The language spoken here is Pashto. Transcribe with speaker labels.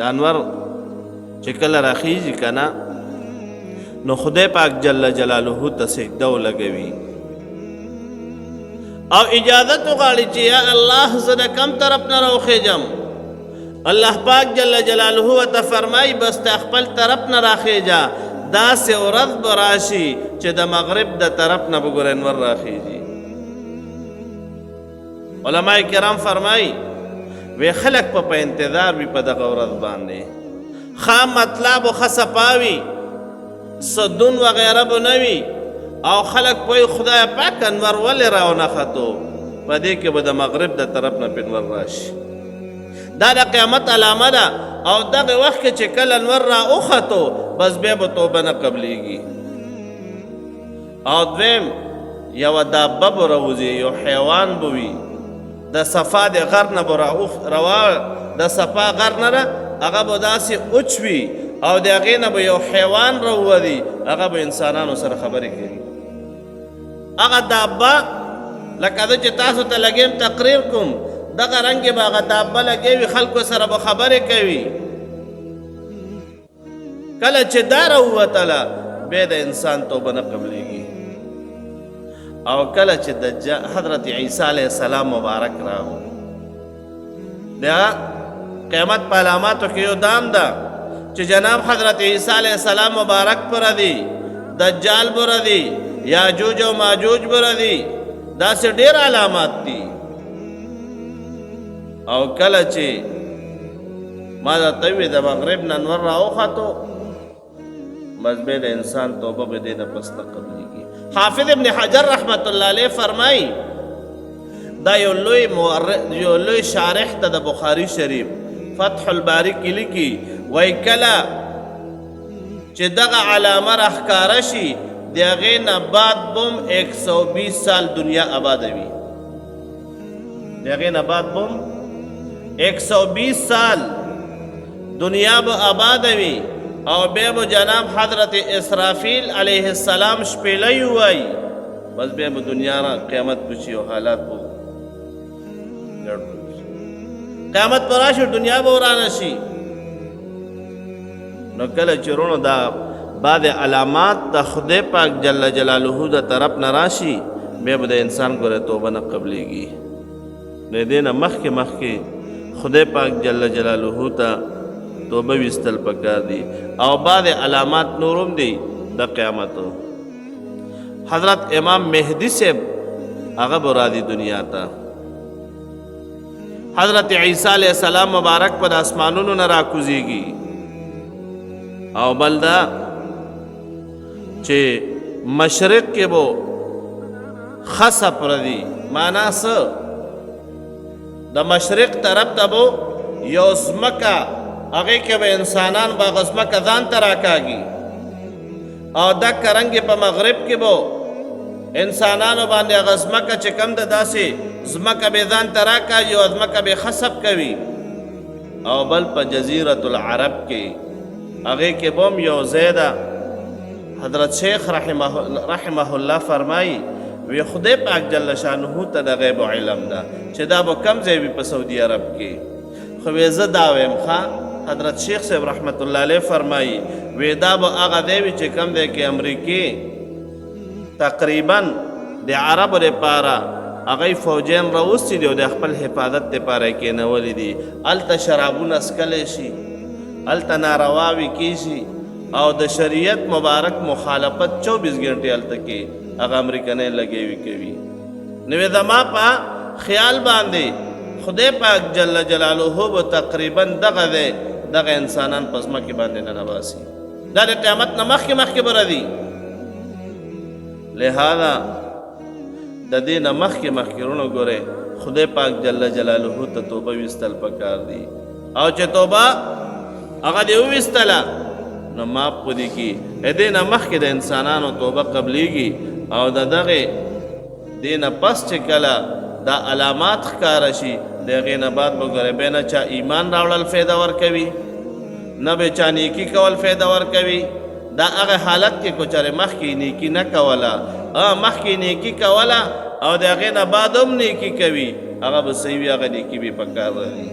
Speaker 1: د انور چې کله راخیږي کنه نو خدای پاک جل جلاله ته سجده ولګوي او اجازت وغواړي چې یا الله زه د کم طرف نه راوخیږم الله پاک جل جلاله ورته فرمایي بس ته خپل طرف نه راخیږه داسې ورځ به راشي چې د مغرب د طرف نه به ګوره انور راخیږي علماء کرام فرمایي وی خلق په انتظار وي په دغه ورځ باندې ښه مطلب و ښه صفاوي صدون وغیره به نه وي او خلق پوی خدای پاک انور ولې راونښتو په دې کې به د مغرب د طرف نه انور راشي دا د قیامت علامه ده او دغه وخت کې چې کله انور راوختو بس بیا به توبه نه قبلیږي او دویم یوه دابه به راوځي یو حیوان به وي د صفا د غر نه به روا د صفا غر نه ده هغه به داسې اوچ وي او د هغې نه به یو حیوان راووځي هغه به انسانانو سره خبرې کوي هغه دابه لکه زه چې تاسو ته لګیم تقریر کوم دغه رنګې به هغه دابه لګوي خلکو سره به خبرې کوي کله چې دا راووتله بیا د انسان توبه نه قبلیږي او کله چې حضرت عیسی علیه السلام مبارک راغو بیا قیامت په علاماتو کې یو دام ده چې جناب حضرت عیسی علیه السلام مبارک پر دی دجال پر دی یاجوج او ماجوج پر دی داسې ډېر علامات دي او کله چې ما درته وویل د مغرب نه انور راوختو بس بیا د انسان توبه به دې نه پس نه قبلیږي حافظ ابن حجر رحمت الله علیه فرمایي دا یو لوی شارح ته د بخاري شریف فتح الباری کې لیکي وایي کله چې دغه علامه راښکاره شي د هغې نه بعد بم 120 سال دنیا آبادوي د هغې نه بعد بم 120 سال دنیا به آبادوي او بیا به جناب حضرت اسرافیل علیه السلام شپیلی ووایي بس بیا به دنیا را قیامت بشي او حالات به قیامت به راشي دنیا به ورانه شي نو کله چې وروڼو دا بعد علامات د خدای پاک جل جلاله د طرف نه راشي بیا به د انسان ګوره توبه نه قبلیږي د دې نه مخکې خدای پاک جل جلاله ته توبه ویستل پکار دي او بعد علامات نورم دي د قیامت حضرت امام مهدی صاحب هغه به راځي دنیا ته حضرت عیسی علیہ السلام مبارک پر آسمانونو نه راکوزیږي او بل دا چې مشرق کې به خصه پردي معنا څه د مشرق طرف ته به یو ځمکه هغې کې به انسانان به هغه ځمکه ځان ته راکاږي او دکه رنګې په مغرب کې به انسانانو باندې هغه ځمکه چې کوم ده داسې ځمکه به ځان ته راکاږي او ځمکه به خصب کوي او بل په جزیرة العرب کې هغې کې به هم یو ځای ده حضرت شیخ رحمه الله فرمایي وی خدای پاک جل شانه ته د غیب علم ده چې دا به کم ځای وي په سعودي عرب کې خو وی زه دا ویم ښه حضرت شیخ صاحب رحمت الله علیه فرمایي وی دا به هغه دی وي چې کم دی کې امریکې تقریبا د عربو دپاره هغوی فوجیان راوستي دي او د خپل حفاظت دپاره یې کېنولي دي هلته شرابونه څکلی شي هلته نارواوې کیږي او د شریعت مبارک مخالفت 24 ګنټې هلته کې هغه امریکنۍ لګوي کوي نو زما په خیال باندې خدای پاک جل جلاله به تقریبا دغه دی دغه انسانان په ځمکې باندې ننباسي دا د قیامت نه مخکې به راځي لہذا د دې نه مخکې وروڼو ګورئ خدای پاک جل جلاله ته توبه ویستل پکار دي او چې توبه هغه دې وویستله نو معاف په دې کې د دې نه مخکې د انسانانو توبه قبلیږي او د دغې دې نه پس چې کله دا علامات ښکاره شي د هغې نه بعد به ګورئ بیا نه چا ایمان راوړل فایده ورکوي نه به چا نیکي کول فایده ورکوي دا هغه حالت کې کو چېرې مخکې نیکي نه کوله مخکې نیکي کوله او د هغې نه بعد هم نیکي کوي هغه به صحیح وي هغه نیکي به پکار راځي